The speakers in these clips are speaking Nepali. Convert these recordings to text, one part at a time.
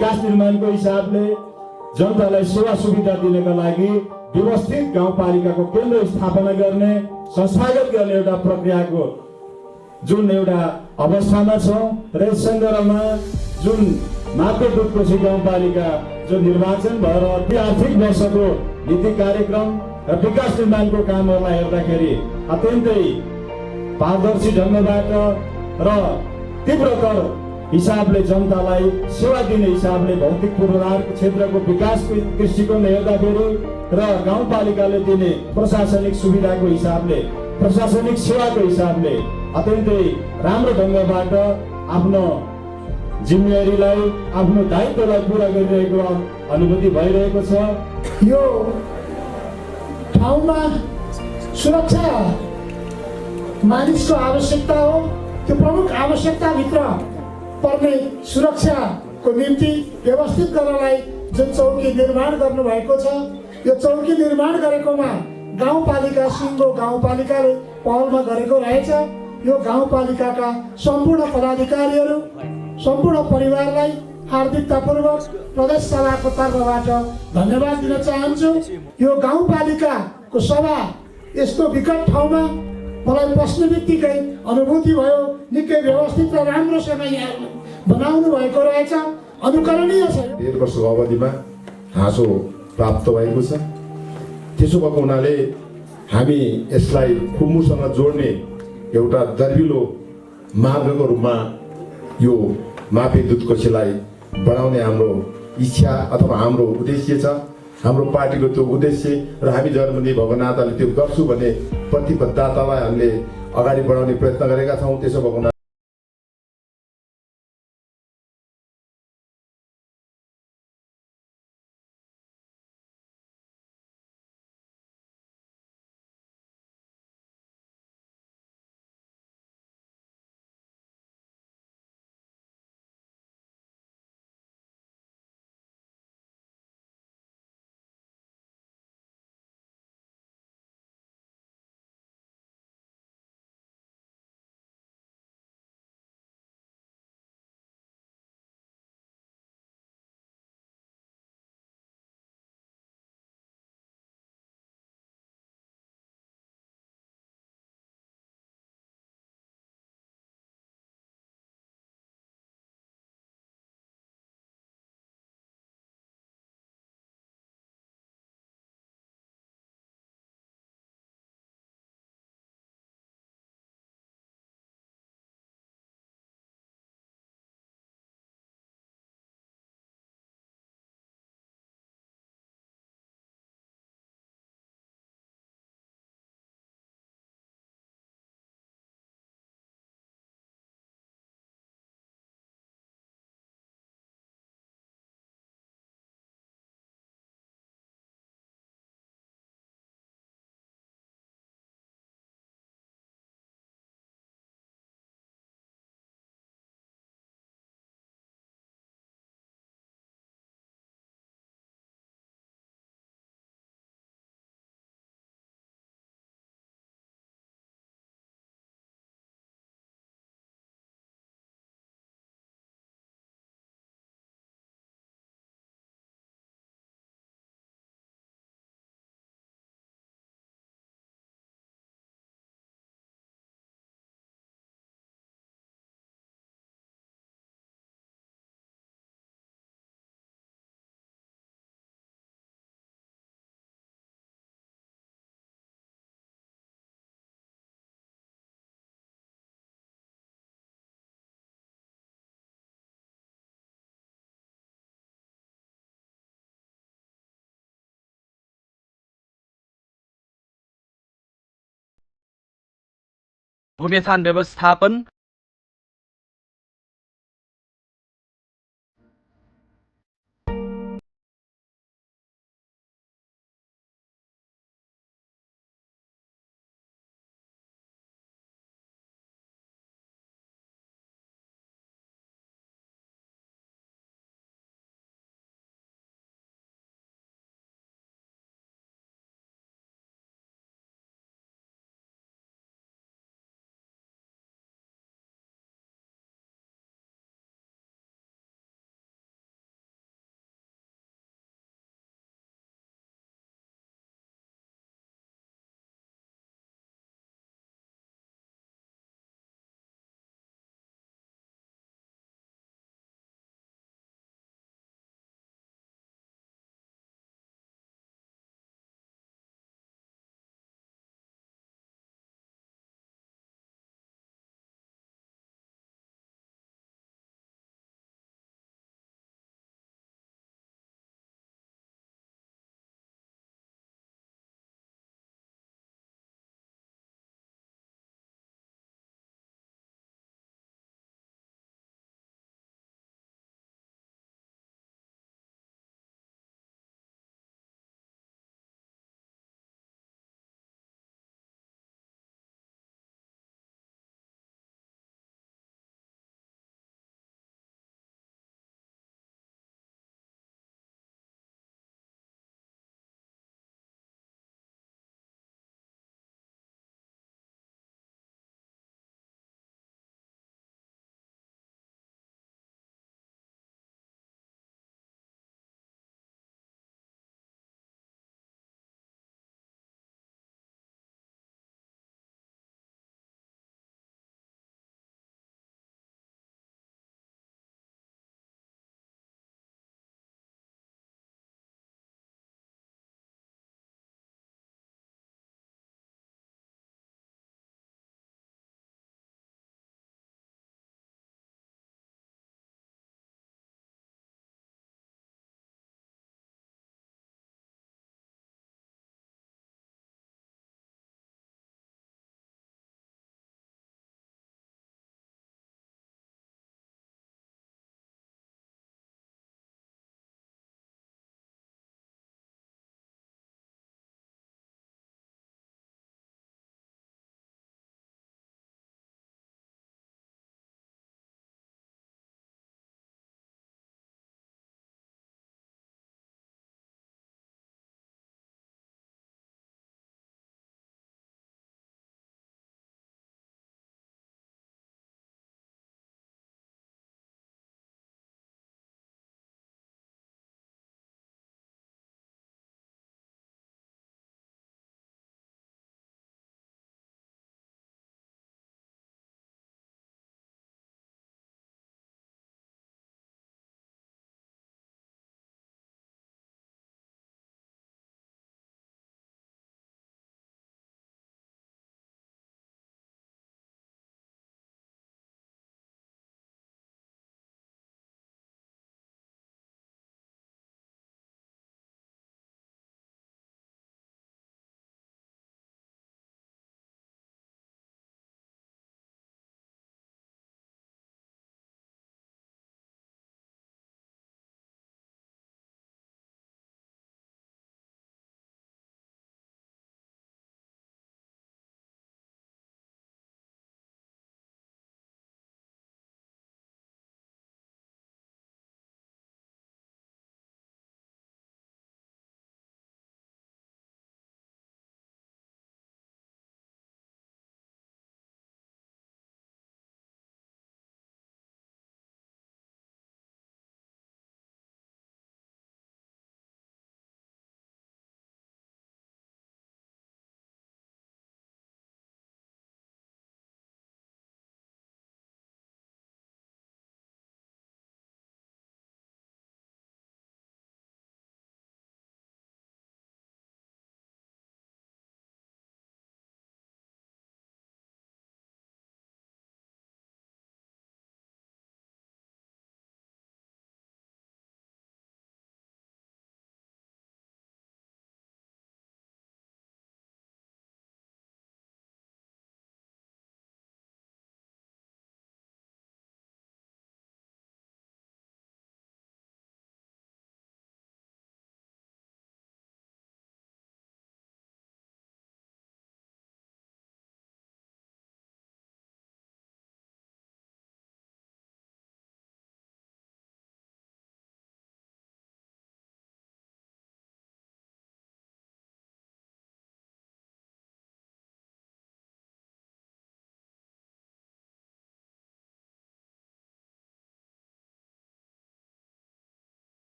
विकास निर्माणको हिसाबले जनतालाई सेवा सुविधा दिनका लागि व्यवस्थित गाउँपालिकाको केन्द्र स्थापना गर्ने, संस्थागत गर्ने एउटा प्रक्रियाको जुन एउटा अवस्थामा छौँ र यस सन्दर्भमा जुन मापे दुधकोशी गाउँपालिका जो निर्वाचन भएर आर्थिक वर्षको नीति कार्यक्रम र विकास निर्माणको कामहरूलाई हेर्दाखेरि अत्यन्तै पारदर्शी ढङ्गबाट र तीव्रतर हिसाबले जनतालाई सेवा दिने हिसाबले भौतिक पूर्वाधारको क्षेत्रको विकासको दृष्टिकोण हेर्दाखेरि र गाउँपालिकाले दिने प्रशासनिक सुविधाको हिसाबले, प्रशासनिक सेवाको हिसाबले अत्यन्तै राम्रो ढङ्गबाट आफ्नो जिम्मेवारीलाई, आफ्नो दायित्वलाई पुरा गरिरहेको अनुभूति भइरहेको छ। यो ठाउँमा सुरक्षा मानिसको आवश्यकता हो। त्यो प्रमुख आवश्यकताभित्र पर्ने सुरक्षाको निम्ति व्यवस्थित गर्नलाई जुन चौकी निर्माण गर्नुभएको छ, यो चौकी निर्माण गरेकोमा गाउँपालिका सिङ्गो गाउँपालिकाले पहलमा गरेको रहेछ। यो गाउँपालिकाका सम्पूर्ण पदाधिकारीहरू, सम्पूर्ण परिवारलाई हार्दिकतापूर्वक प्रदेश सभाको तर्फबाट धन्यवाद दिन चाहन्छु। यो गाउँपालिकाको सभा यस्तो विकट ठाउँमा मलाई पस्ने बित्तिकै अनुभूति भयो, निकै व्यवस्थित र राम्रोसँग यहाँ बनाउनु भएको रहेछ, अनुकरणीय छ। 1.5 वर्षको अवधिमा हाँसो प्राप्त भएको छ। त्यसो भएको हुनाले हामी यसलाई खुम्बुसँग जोड्ने एउटा दर्विलो मार्गको रूपमा यो मापे दुधकोशीलाई बढाउने हाम्रो इच्छा अथवा हाम्रो उद्देश्य छ। हाम्रो पार्टीको त्यो उद्देश्य र हामी जनप्रतिनिधि भएको नाताले त्यो गर्छु भन्ने प्रतिबद्धतालाई हामीले अगाडि बढाउने प्रयत्न गरेका छौँ। त्यसो भएको भूमिस्थान व्यवस्थापन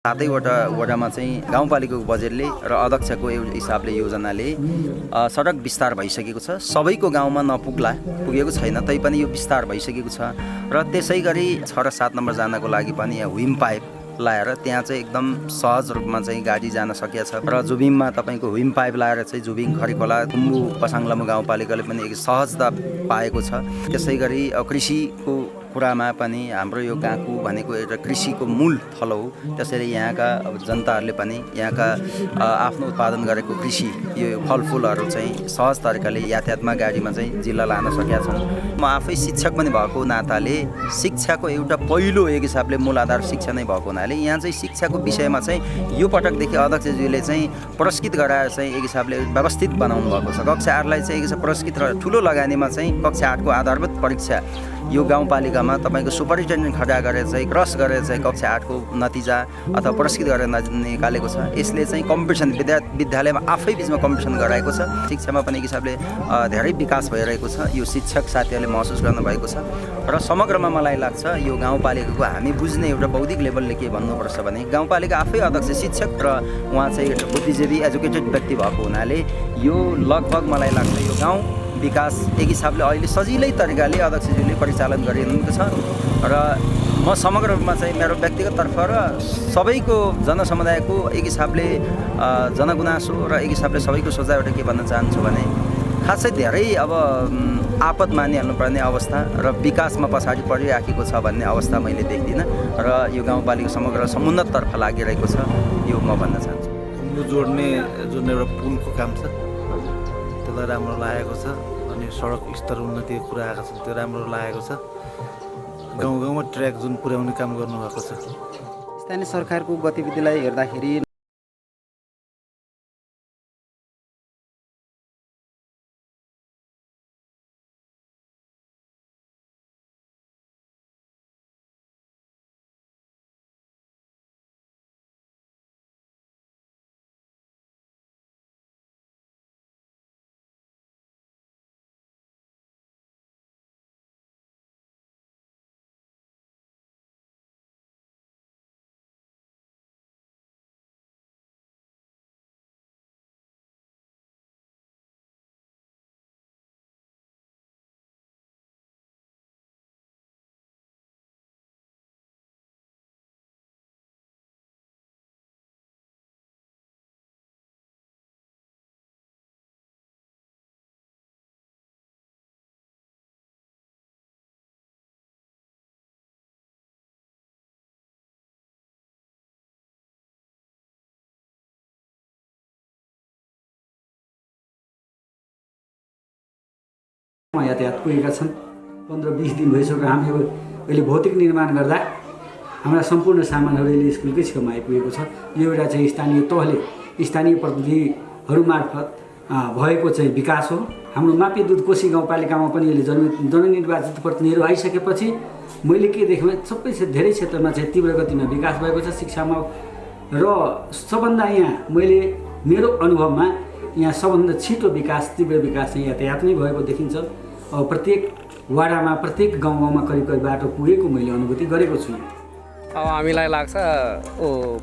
7वटा वडामा चाहिँ गाउँपालिकाको बजेटले र अध्यक्षको हिसाबले योजनाले सडक विस्तार भइसकेको छ। सबैको गाउँमा पुगेको छैन, तैपनि यो विस्तार भइसकेको छ। र त्यसै गरी 6 र 7 नम्बर जानको लागि पनि यहाँ व्हिम पाइप लाएर त्यहाँ चाहिँ एकदम सहज रूपमा चाहिँ गाडी जान सकिएको छ। र जुबिङमा तपाईँको व्हिम पाइप लाएर चाहिँ जुबिङ खरिखोला खुम्बु पसाङलामु गाउँपालिकाले पनि एक सहजता पाएको छ। त्यसै गरी कृषिको कुरामा पनि हाम्रो यो गाँकु भनेको एउटा कृषिको मूल थलो हो। त्यसैले यहाँका जनताहरूले पनि यहाँका आफ्नो उत्पादन गरेको कृषि यो फलफुलहरू चाहिँ सहज तरिकाले यातायातमा गाडीमा चाहिँ जिल्ला लान सकेका छन्। म आफै शिक्षक पनि भएको नाताले शिक्षाको एउटा पहिलो एक हिसाबले मूलाधार शिक्षा नै भएको हुनाले यहाँ चाहिँ शिक्षाको विषयमा चाहिँ यो पटकदेखि अध्यक्षज्यूले चाहिँ पुरस्कृत गराएर चाहिँ एक हिसाबले व्यवस्थित बनाउनु भएको छ। कक्षा 8लाई चाहिँ एक हिसाब पुरस्कृत र ठुलो लगानीमा चाहिँ कक्षा 8को आधारभूत परीक्षा यो गाउँपालिकामा तपाईँको सुपरिन्टेन्डेन्ट खडा गरेर चाहिँ क्रस गरेर चाहिँ कक्षा 8को नतिजा अथवा पुरस्कृत गरेर निकालेको छ। यसले चाहिँ कम्पिटिसन विद्यालयमा आफै बिचमा कम्पिटिसन गराएको छ। शिक्षामा पनि एक हिसाबले धेरै विकास भइरहेको छ। यो शिक्षक साथीहरूले महसुस गर्नुभएको छ। र समग्रमा मलाई लाग्छ यो गाउँपालिकाको हामी बुझ्ने एउटा बौद्धिक लेभलले के भन्नुपर्छ भने गाउँपालिका आफै अध्यक्ष शिक्षक र उहाँ चाहिँ बुद्धिजीवी एजुकेटेड व्यक्ति भएको हुनाले यो लगभग मलाई लाग्छ यो गाउँ विकास एक हिसाबले अहिले सजिलै तरिकाले अध्यक्षज्यूले परिचालन गरिरहेको छ। र म समग्र रूपमा चाहिँ मेरो व्यक्तिगत तर्फ र सबैको जनसमुदायको एक हिसाबले जनगुनासो र एक हिसाबले सबैको सोझाइबाट के भन्न चाहन्छु भने खासै धेरै अब आपद मानिहाल्नुपर्ने अवस्था र विकासमा पछाडि परिराखेको छ भन्ने अवस्था मैले देख्दिनँ। र यो गाउँपालिका समग्र समुन्नततर्फ लागिरहेको छ यो म भन्न चाहन्छु। खुम्बु जोड्ने जुन एउटा पुलको काम छ त्यसलाई राम्रो लागेको छ। अनि सडक स्तर उन्नतिको कुरा आएको छ त्यो राम्रो लागेको छ। गाउँ गाउँमा ट्र्याक जुन पुर्याउने काम गर्नुभएको छ। स्थानीय सरकारको गतिविधिलाई हेर्दाखेरि यातायात पुगेका छन्। 15-20 दिन भइसक्यो। हामी अहिले भौतिक निर्माण गर्दा हाम्रा सम्पूर्ण सामानहरू अहिले स्कुलकै छेउमा आइपुगेको छ। यो एउटा चाहिँ स्थानीय तहले स्थानीय प्रतिनिधिहरू मार्फत भएको चाहिँ विकास हो। हाम्रो मापी दुधकोशी गाउँपालिकामा पनि अहिले जननिर्वाचित प्रतिनिधिहरू आइसकेपछि मैले के देखेँ सबै धेरै क्षेत्रमा चाहिँ तीव्र गतिमा विकास भएको छ शिक्षामा। र सबभन्दा यहाँ मैले मेरो अनुभवमा यहाँ सबभन्दा छिटो विकास तीव्र विकास चाहिँ यातायात नै भएको देखिन्छ। प्रत्येक वाडामा प्रत्येक गाउँमा करिब बाटो पुगेको मैले अनुभूति गरेको छु। अब हामीलाई लाग्छ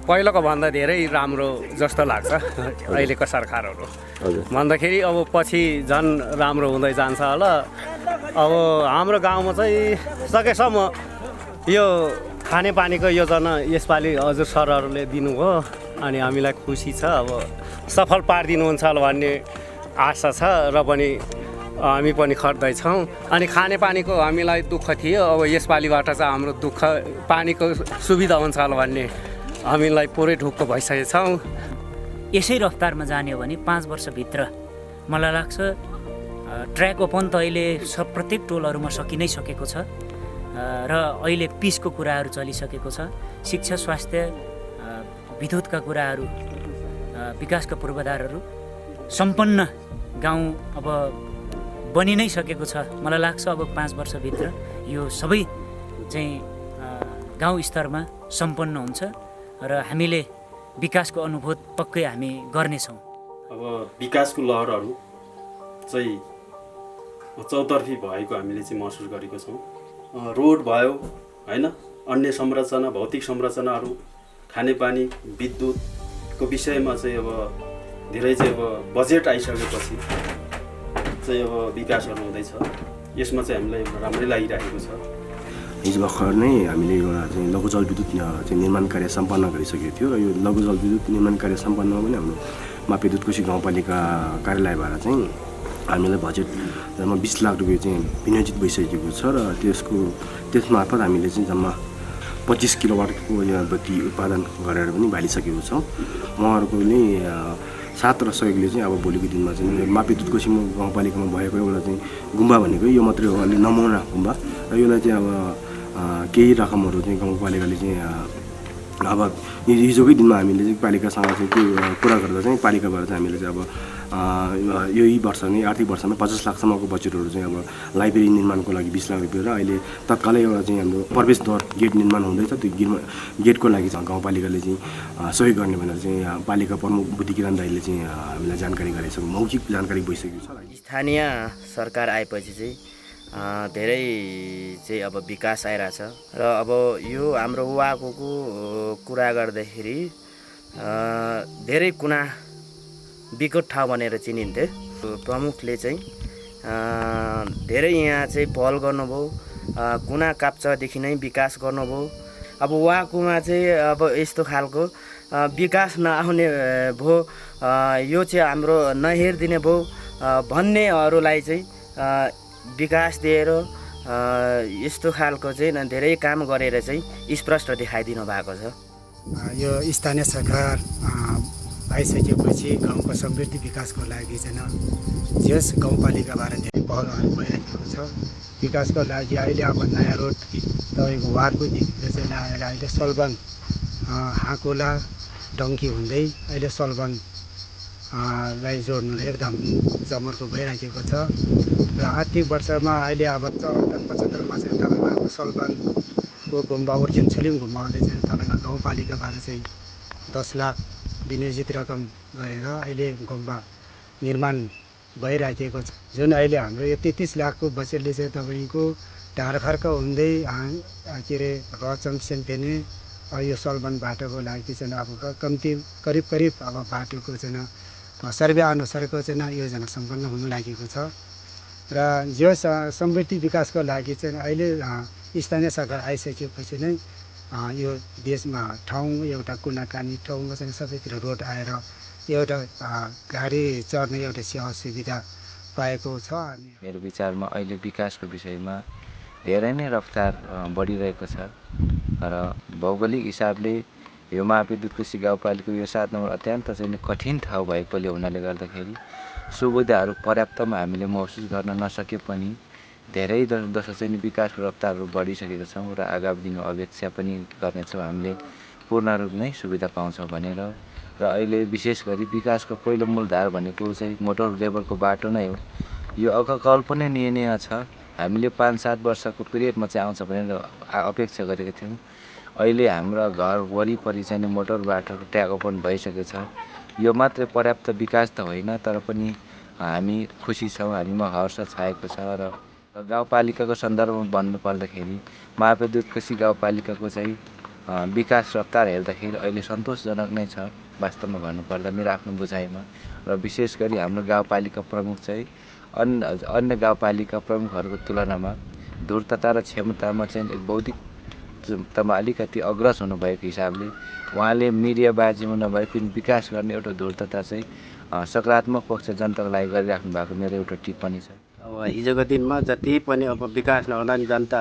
पहिलाको भन्दा धेरै राम्रो जस्तो लाग्छ अहिलेको सरकारहरू भन्दाखेरि अब पछि झन् राम्रो हुँदै जान्छ होला। अब हाम्रो गाउँमा चाहिँ सकेसम्म यो खानेपानीको योजना यसपालि हजुर सरहरूले दिनुभयो अनि हामीलाई खुसी छ। अब सफल पारिदिनुहुन्छ भन्ने आशा छ र पनि हामी पनि खट्दैछौँ। अनि खानेपानीको हामीलाई दुःख थियो। अब यसपालिबाट चाहिँ हाम्रो दुःख पानीको सुविधा हुन्छ होला भन्ने हामीलाई पुरै ढुक्क भइसकेछौँ। यसै रफ्तारमा जाने हो भने 5 वर्षभित्र मलाई लाग्छ ट्र्याक ओपन त अहिले प्रत्येक टोलहरूमा सकि नै सकेको छ र अहिले पिचको कुराहरू चलिसकेको छ। शिक्षा स्वास्थ्य विद्युतका कुराहरू विकासका पूर्वाधारहरू सम्पन्न गाउँ अब बनि नै सकेको छ। मलाई लाग्छ अब 5 वर्षभित्र यो सबै चाहिँ गाउँ स्तरमा सम्पन्न हुन्छ र हामीले विकासको अनुभूत पक्कै हामी गर्नेछौँ। अब विकासको लहरहरू चाहिँ चौतर्फी भएको हामीले चाहिँ महसुस गरेको छौँ। रोड भयो हैन, अन्य संरचना भौतिक संरचनाहरू खानेपानी विद्युतको विषयमा चाहिँ अब धेरै चाहिँ अब बजेट आइसकेपछि चाहिँ अब विकासहरू हुँदैछ। यसमा चाहिँ हामीलाई राम्रै लागिरहेको छ। हिजो भर्खर नै हामीले एउटा चाहिँ लघु जलविद्युत चाहिँ निर्माण कार्य सम्पन्न गरिसकेको थियो र यो लघु जलविद्युत निर्माण कार्य सम्पन्नमा पनि हाम्रो मापेदुधकोशी गाउँपालिका कार्यालयबाट चाहिँ हामीलाई बजेट जम्मा 20 लाख रुपियाँ चाहिँ विनियोजित भइसकेको छ र त्यसमार्फत हामीले चाहिँ जम्मा 25 किलोवाटको यहाँ बत्ती उत्पादन गरेर पनि भालिसकेको छौँ। उहाँहरूकोले साथ र सहयोगले चाहिँ अब भोलिको दिनमा चाहिँ मापेदुधकोशी गाउँपालिकामा भएको एउटा चाहिँ गुम्बा भनेको यो मात्रै हो, अलि नमुना गुम्बा र यसलाई चाहिँ अब केही रकमहरू चाहिँ गाउँपालिकाले चाहिँ अब हिजोकै दिनमा हामीले चाहिँ पालिकासँग चाहिँ त्यो कुरा गर्दा चाहिँ पालिकाबाट चाहिँ हामीले चाहिँ अब यही वर्ष नै आर्थिक वर्षमा 50 लाखसम्मको बजेटहरू चाहिँ अब लाइब्रेरी निर्माणको लागि 20 लाख रुपियाँ र अहिले तत्कालै एउटा चाहिँ हाम्रो प्रवेशद्वार गेट निर्माण हुँदैछ। त्यो गेटको लागि चाहिँ गाउँपालिकाले चाहिँ सहयोग गर्ने भनेर चाहिँ पालिका प्रमुख बुद्धिकिरण दाइले चाहिँ हामीलाई जानकारी गरेको छ, मौखिक जानकारी भइसकेको छ। स्थानीय सरकार आएपछि चाहिँ धेरै चाहिँ अब विकास आइरहेछ र अब यो हाम्रो वाकोको कुरा गर्दाखेरि धेरै कुना विकट ठाउँ भनेर चिनिन्थ्यो। प्रमुखले चाहिँ धेरै यहाँ चाहिँ पहल गर्नुभयो, कुना काप्चादेखि नै विकास गर्नुभयो। अब वाकोमा चाहिँ अब यस्तो खालको विकास नआउने भयो, यो चाहिँ हाम्रो नहेरिदिने भयो भन्नेहरूलाई चाहिँ विकास दिएर यस्तो खालको चाहिँ धेरै काम गरेर चाहिँ स्पष्ट देखाइदिनु भएको छ। यो स्थानीय सरकार आइसकेपछि गाउँको समृद्धि विकासको लागि चाहिँ यस गाउँपालिकाबाट धेरै पहलहरू भइरहेको छ। विकासको लागि अहिले अब नयाँ रोड तपाईँको वारको देखिको चाहिँ अहिले सलबाङ हाकोला डङ्की हुँदै अहिले सलबाङ लाई जोड्नु एकदम जमर्को भइराखेको छ र आर्थिक वर्षमा अहिले अब 74-75मा चाहिँ तपाईँको सलबाङको गुम्बा ओर्खेन छेलिङ गुम्बाले चाहिँ तपाईँको गाउँपालिकाबाट चाहिँ 10 लाख विनियोजित रकम गरेर अहिले गुम्बा निर्माण भइराखेको छ। जुन अहिले हाम्रो यो 33 लाखको बजेटले चाहिँ तपाईँको ढाडफर्क हुँदै के अरे रचम सेम्पेने यो सलबाङ बाटोको लागि चाहिँ अब कम्ती करिब अब बाटोको चाहिँ सर्वे अनुसारको चाहिँ योजना सम्पन्न हुन लागेको छ र यो समृद्धि विकासको लागि चाहिँ अहिले स्थानीय सरकार आइसकेपछि नै यो देशमा ठाउँ एउटा कुनाकानी ठाउँमा चाहिँ सबैतिर रोड आएर एउटा गाडी चढ्ने एउटा सेवा सुविधा पाएको छ। मेरो विचारमा अहिले विकासको विषयमा धेरै नै रफ्तार बढिरहेको छ र भौगोलिक हिसाबले यो मापेदुधकोशी गाउँपालिकाको यो 7 नम्बर अत्यन्त चाहिँ कठिन ठाउँ भएकोले हुनाले गर्दाखेरि सुविधाहरू पर्याप्तमा हामीले महसुस गर्न नसके पनि धेरै जसो चाहिँ विकासको रफ्तारहरू बढिसकेको छौँ र आगामी दिनमा अपेक्षा पनि गर्नेछौँ हामीले पूर्ण रूप नै सुविधा पाउँछौँ भनेर। र अहिले विशेष गरी विकासको पहिलो मूलधार भनेको चाहिँ मोटर लेभलको बाटो नै हो। यो अकल्पनीय छ। हामीले 5-7 वर्षको पिरियडमा चाहिँ आउँछ भनेर अपेक्षा गरेको थियौँ। अहिले हाम्रो घर वरिपरि चाहिँ मोटर बाटोको ट्याग ओपन भइसकेको छ। यो मात्रै पर्याप्त विकास त होइन, तर पनि हामी खुसी छौँ, हामीमा हर्ष छाएको छ। र गाउँपालिकाको सन्दर्भमा भन्नुपर्दाखेरि मापेदुधकोशी गाउँपालिकाको चाहिँ विकास रफ्तार हेर्दाखेरि अहिले सन्तोषजनक नै छ वास्तवमा भन्नुपर्दा मेरो आफ्नो बुझाइमा। र विशेष गरी हाम्रो गाउँपालिका प्रमुख चाहिँ अन्य गाउँपालिका प्रमुखहरूको तुलनामा धूर्तता र क्षमतामा चाहिँ बौद्धिक तमा अलिकति अग्रज हुनुभएको हिसाबले उहाँले मिडियाबाजीमा नभए पनि विकास गर्ने एउटा धूर्तता चाहिँ सकारात्मक पक्ष जनताको लागि गरिराख्नु भएको मेरो एउटा टिप्पणी छ। अब हिजोको दिनमा जति पनि अब विकास नहुँदा नि जनता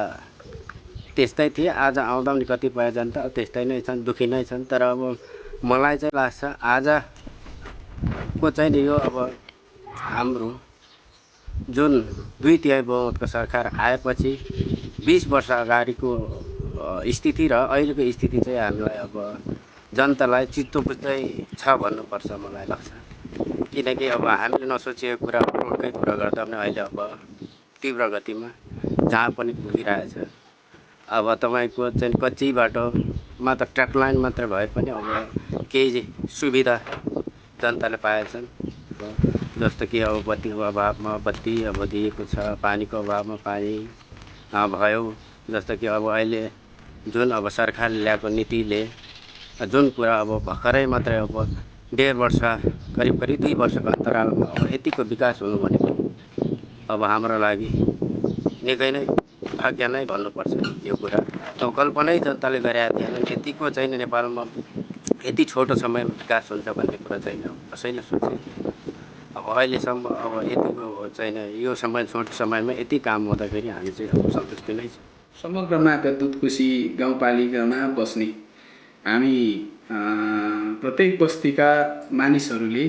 त्यस्तै थिए, आज आउँदा पनि कतिपय जनता त्यस्तै नै छन्, दुखी नै छन्। तर अब मलाई चाहिँ लाग्छ आजको चाहिँ यो अब हाम्रो जुन 2/3 बहुमतको सरकार आएपछि 20 वर्ष अगाडिको स्थिति र अहिलेको स्थिति चाहिँ हामीलाई अब जनतालाई चित्त बुझ्दै छ भन्नुपर्छ मलाई लाग्छ। किनकि अब हामीले नसोचेको कुरा रोडकै कुरा गर्दा पनि अहिले अब तीव्र गतिमा जहाँ पनि पुगिरहेछ। अब तपाईँको चाहिँ कच्ची बाटोमा त ट्र्याक लाइन मात्रै भए पनि अब केही सुविधा जनताले पाएछन्। जस्तो कि अब बत्तीको अभावमा बत्ती अब दिएको छ, पानीको अभावमा पानी भयो। जस्तो कि अब अहिले जुन अब सरकारले ल्याएको नीतिले जुन कुरा अब भर्खरै मात्रै अब 1.5 वर्ष करिब 2 वर्षको अन्तरालमा अब यतिको विकास हुनु भनेको अब हाम्रो लागि निकै नै भाग्य नै भन्नुपर्छ यो कुरा। अब कल्पनै जनताले गरेका थिएनन् यतिको चाहिँ नेपालमा यति छोटो समयमा विकास हुन्छ भन्ने कुरा चाहिँ कसैले सोचे। अब अहिलेसम्म अब यतिको चाहिँ यो समय छोटो समयमा यति काम हुँदाखेरि हामी चाहिँ अब सन्तुष्टि नै छ। समग्र मापदुत कोशी गाउँपालिकामा बस्ने हामी प्रत्येक बस्तीका मानिसहरूले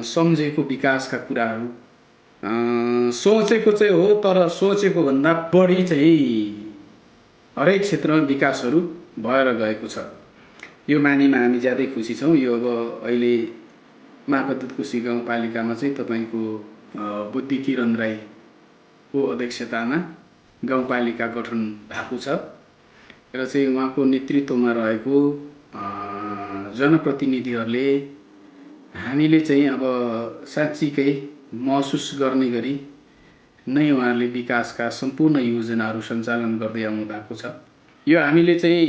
सम्झेको विकासका कुराहरू सोचेको चाहिँ हो, तर सोचेको भन्दा बढी चाहिँ हरेक क्षेत्रमा विकासहरू भएर गएको छ। यो मानेमा हामी ज्यादै खुसी छौँ। यो अब अहिले मापदुत कोशी गाउँपालिकामा चाहिँ तपाईँको बुद्धि किरण राईको अध्यक्षतामा गाउँपालिका गठन भएको छ र चाहिँ उहाँको नेतृत्वमा रहेको जनप्रतिनिधिहरूले हामीले चाहिँ अब साँच्चीकै महसुस गर्ने गरी नै उहाँहरूले विकासका सम्पूर्ण योजनाहरू सञ्चालन गर्दै आउनु भएको छ। यो हामीले चाहिँ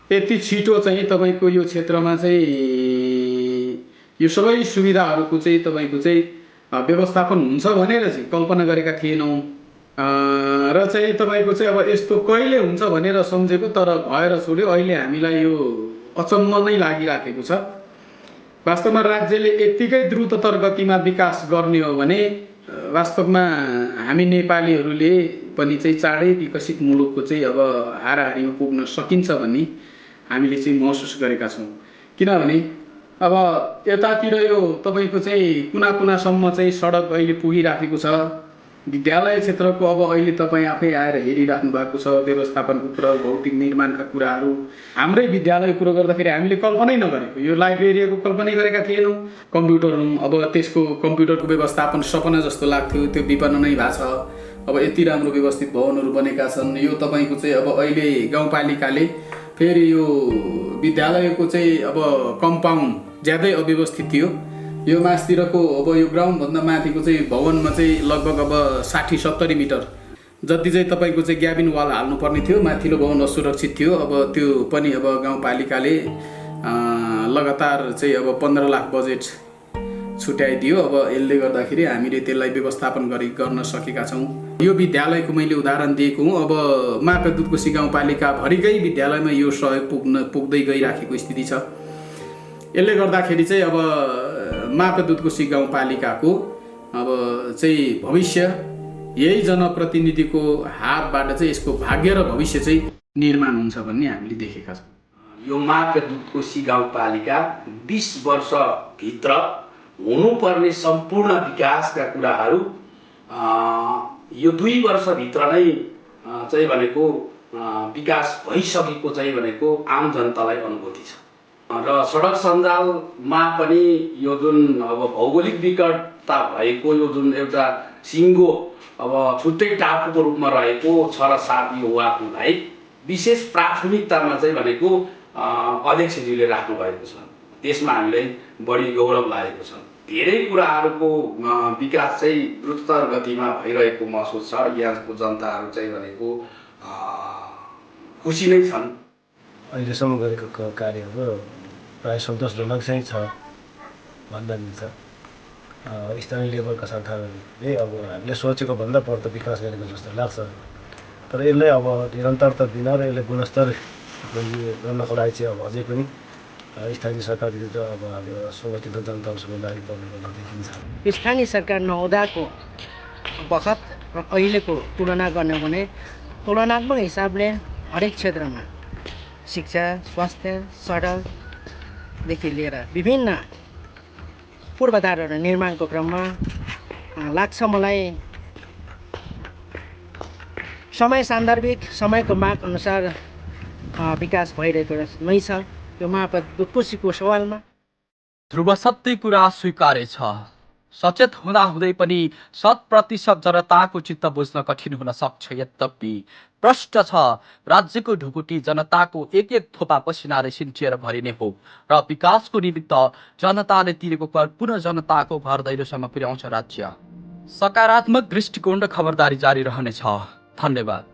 यति छिटो चाहिँ तपाईँको यो क्षेत्रमा चाहिँ यो सबै सुविधाहरूको चाहिँ तपाईँको चाहिँ व्यवस्थापन हुन्छ भनेर चाहिँ कल्पना गरेका थिएनौँ र चाहिँ तपाईँको चाहिँ अब यस्तो कहिले हुन्छ भनेर सम्झेको, तर भएर छोड्यो। अहिले हामीलाई यो अचम्म नै लागिराखेको छ। वास्तवमा राज्यले यत्तिकै द्रुततर गतिमा विकास गर्ने हो भने वास्तवमा हामी नेपालीहरूले पनि चाहिँ चाँडै विकसित मुलुकको चाहिँ अब हाराहारीमा पुग्न सकिन्छ भन्ने हामीले चाहिँ महसुस गरेका छौँ। किनभने अब यतातिर यो तपाईँको चाहिँ कुना कुनासम्म चाहिँ सडक अहिले पुगिराखेको छ। विद्यालय क्षेत्रको अब अहिले तपाईँ आफै आएर हेरिराख्नु भएको छ व्यवस्थापनको कुरा, भौतिक निर्माणका कुराहरू। हाम्रै विद्यालयको कुरो गर्दाखेरि हामीले कल्पनै नगरेको, यो लाइब्रेरीको कल्पनै गरेका थिएनौँ। कम्प्युटर रुम, अब त्यसको कम्प्युटरको व्यवस्थापन सपना जस्तो लाग्थ्यो, त्यो विपन्न नै भएको छ। अब यति राम्रो व्यवस्थित भवनहरू बनेका छन्। यो तपाईँको चाहिँ अब अहिले गाउँपालिकाले फेरि यो विद्यालयको चाहिँ अब कम्पाउन्ड ज्यादै अव्यवस्थित थियो। यो मासतिरको अब यो ग्राउन्डभन्दा माथिको चाहिँ भवनमा चाहिँ लगभग अब 60-70 मिटर जति चाहिँ तपाईँको चाहिँ ग्याबिन वाल हाल्नुपर्ने थियो। माथिल्लो भवन असुरक्षित थियो। अब त्यो पनि अब गाउँपालिकाले लगातार चाहिँ अब 15 लाख बजेट छुट्याइदियो। अब यसले गर्दाखेरि हामीले त्यसलाई व्यवस्थापन गर्न सकेका छौँ। यो विद्यालयको मैले उदाहरण दिएको हुँ। अब मापदुत कोशी गाउँपालिका भरिकै विद्यालयमा यो सहयोग पुग्दै गइराखेको स्थिति छ। यसले गर्दाखेरि चाहिँ अब मापदुत कोशी गाउँपालिकाको अब चाहिँ भविष्य यही जनप्रतिनिधिको हातबाट चाहिँ यसको भाग्य र भविष्य चाहिँ निर्माण हुन्छ भन्ने हामीले देखेका छौँ। यो मापदुत कोशी गाउँपालिका 20 वर्षभित्र हुनुपर्ने सम्पूर्ण विकासका कुराहरू यो 2 वर्षभित्र नै चाहिँ भनेको विकास भइसकेको चाहिँ भनेको आम जनतालाई अनुभूति छ। र सडक सञ्जालमा पनि यो जुन अब भौगोलिक विकटता भएको यो जुन एउटा सिङ्गो अब छुट्टै टापुको रूपमा रहेको छ र साथ यो वाकुलाई विशेष प्राथमिकतामा चाहिँ भनेको अध्यक्षज्यूले राख्नु भएको छ। त्यसमा हामीलाई बढी गौरव लागेको छ। धेरै कुराहरूको विकास चाहिँ द्रुततर गतिमा भइरहेको महसुस छ। यहाँको जनताहरू चाहिँ भनेको खुसी नै छन्। अहिलेसम्म गरेको कार्यहरू प्राय सन्तोषजनक चाहिँ छ भन्दा मिल्छ। स्थानीय लेभलका सरकारहरूले अब हामीले सोचेको भन्दा बढ्दो विकास गरेको जस्तो लाग्छ। तर यसलाई अब निरन्तरता दिन र यसलाई गुणस्तर गर्नको लागि चाहिँ अब अझै पनि स्थानीय सरकारले अब हाम्रो सङ्गठित जनतासँग लागि पर्ने देखिन्छ। स्थानीय सरकार नहुँदाको बखत र अहिलेको तुलना गर्ने हो भने तुलनात्मक हिसाबले हरेक क्षेत्रमा शिक्षा, स्वास्थ्य, सडकदेखि लिएर विभिन्न पूर्वाधारहरू निर्माणको क्रममा लाग्छ मलाई समय सान्दर्भिक समयको माग अनुसार विकास भइरहेको नै छ। त्यो मापदुत कोशीको सवालमा ध्रुव सत्य कुरा स्वीकार्य छ। सचेत हुँदाहुँदै पनि 100% जनताको चित्त बुझ्न कठिन हुन सक्छ। यद्यपि प्रश्न छ, राज्यको ढुकुटी जनताको एक एक थोपा पसिनाले सिन्चिएर भरिने हो र विकासको निमित्त जनताले तिरेको कर पुनः जनताको घर दैलोसम्म पुर्याउँछ राज्य। सकारात्मक दृष्टिकोण र खबरदारी जारी रहनेछ। धन्यवाद।